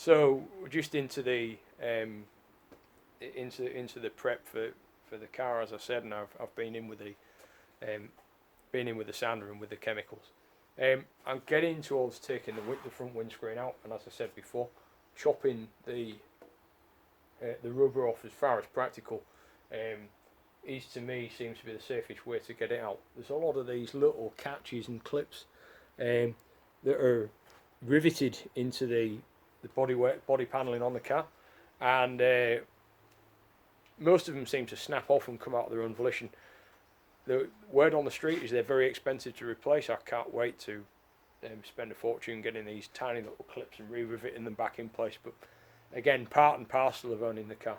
So we're just into the into the prep for the car, as I said, and I've been in with the sander and with the chemicals. I'm getting towards taking the front windscreen out, and as I said before, chopping the rubber off as far as practical is, to me, seems to be the safest way to get it out. There's a lot of these little catches and clips that are riveted into the body panelling on the car, and most of them seem to snap off and come out of their own volition. The word on the street is they're very expensive to replace. I can't wait to spend a fortune getting these tiny little clips and re-riveting them back in place. But again, part and parcel of owning the car.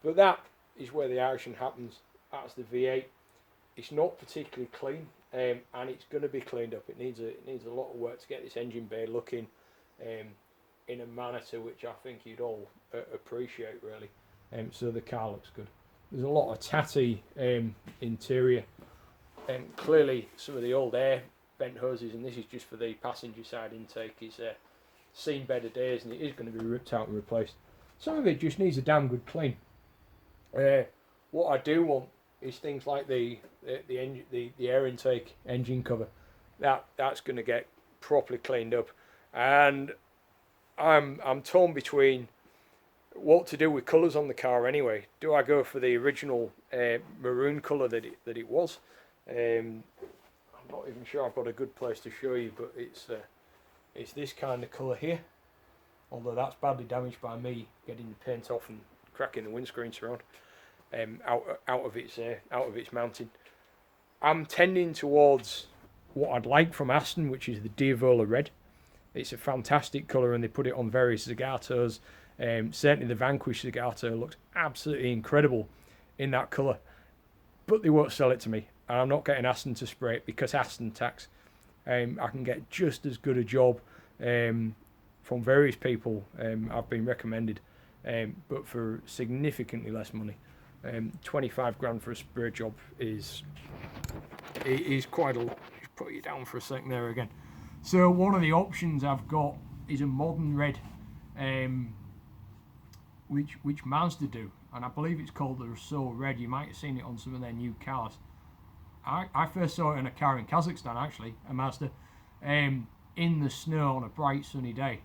But that is where the action happens. That's the V8. It's not particularly clean, and it's going to be cleaned up. It needs a lot of work to get this engine bay looking in a manner to which I think you'd all appreciate, really. So the car looks good. There's a lot of tatty interior, and clearly some of the old air vent hoses, and this is just for the passenger side intake, is seen better days, and it is going to be ripped out and replaced. Some of it just needs a damn good clean. What I do want is things like the air intake engine cover. That's going to get properly cleaned up, and I'm torn between what to do with colours on the car anyway. Do I go for the original maroon colour that it was? I'm not even sure I've got a good place to show you, but it's this kind of colour here, although that's badly damaged by me getting the paint off and cracking the windscreen surround out of its mounting. I'm tending towards what I'd like from Aston, which is the Diavola Red. It's a fantastic colour, and they put it on various Zagatos. Certainly the Vanquish Zagato looks absolutely incredible in that colour, but they won't sell it to me, and I'm not getting Aston to spray it because Aston tax. I can get just as good a job from various people I've been recommended, but for significantly less money. 25 grand for a spray job is quite a lot. Just put you down for a second there again. So one of the options I've got is a modern red, which Mazda do, and I believe it's called the So Red. You might have seen it on some of their new cars. I first saw it in a car in Kazakhstan, actually, a Mazda, in the snow on a bright sunny day,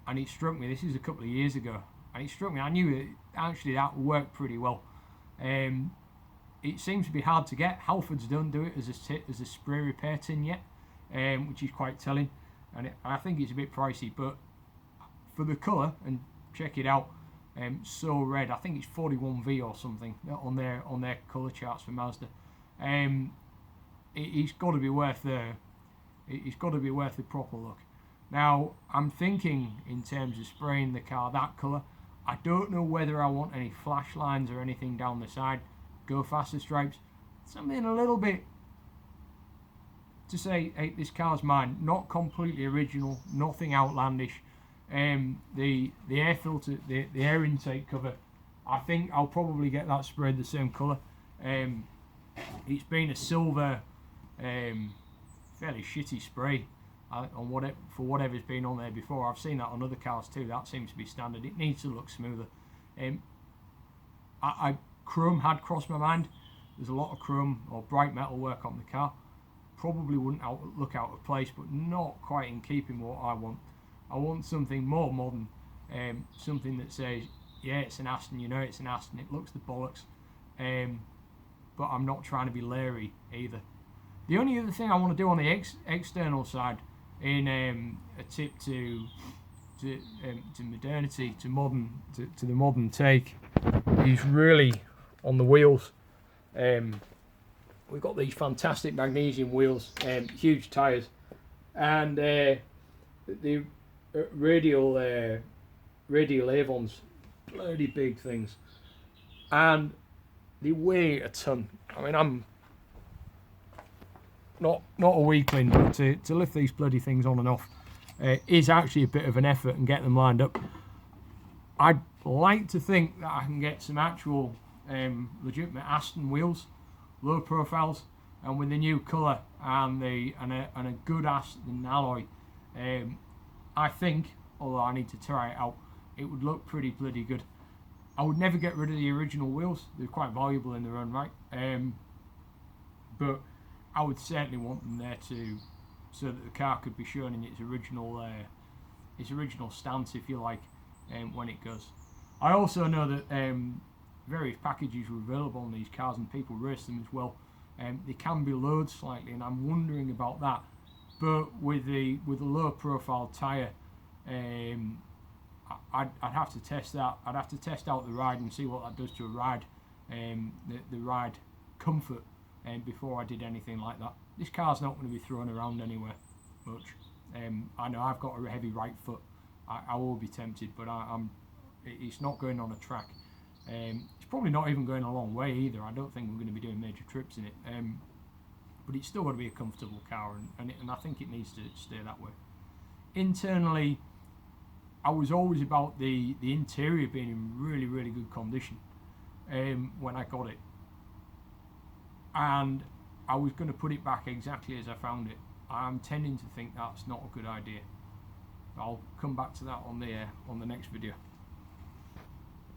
and it struck me. This is a couple of years ago, and it struck me. I knew it, actually that worked pretty well. It seems to be hard to get. Halfords don't do it as a spray repair tin yet, which is quite telling, and I think it's a bit pricey, but for the colour, and check it out, So Red, I think it's 41V or something on their colour charts for Mazda. It's got to be worth the proper look. Now I'm thinking in terms of spraying the car that colour. I don't know whether I want any flash lines or anything down the side, go faster stripes, something a little bit to say, hey, this car's mine, not completely original, nothing outlandish. The air filter, the air intake cover, I think I'll probably get that sprayed the same colour. It's been a silver, fairly shitty spray for whatever's been on there before. I've seen that on other cars too. That seems to be standard. It needs to look smoother. Chrome had crossed my mind. There's a lot of chrome or bright metal work on the car. Probably wouldn't look out of place, but not quite in keeping with what I want. I want something more modern, something that says, yeah, it's an Aston, you know it's an Aston, it looks the bollocks, but I'm not trying to be leery either. The only other thing I want to do on the external side, in a tip to modernity, to the modern take, is really on the wheels. We've got these fantastic magnesium wheels, huge tyres, and the radial Avons, bloody big things, and they weigh a ton. I mean, I'm not a weakling, but to lift these bloody things on and off is actually a bit of an effort and get them lined up. I'd like to think that I can get some actual legitimate Aston wheels, low profiles, and with the new colour and a good Aston alloy, I think although I need to try it out. It would look pretty bloody good. I would never get rid of the original wheels. They're quite valuable in their own right. But I would certainly want them there so that the car could be shown in its original stance, if you like, when it goes. I also know that various packages are available on these cars and people race them as well. They can be lowered slightly, and I'm wondering about that. But with a low profile tyre, I'd have to test that. I'd have to test out the ride and see what that does to a ride, the ride comfort, before I did anything like that. This car's not going to be thrown around anywhere much. I know I've got a heavy right foot. I will be tempted, but it's not going on a track. It's probably not even going a long way either. I don't think we're going to be doing major trips in it. But it's still got to be a comfortable car, and I think it needs to stay that way. Internally, I was always about the interior being in really, really good condition when I got it. And I was going to put it back exactly as I found it. I'm tending to think that's not a good idea. I'll come back to that on the next video.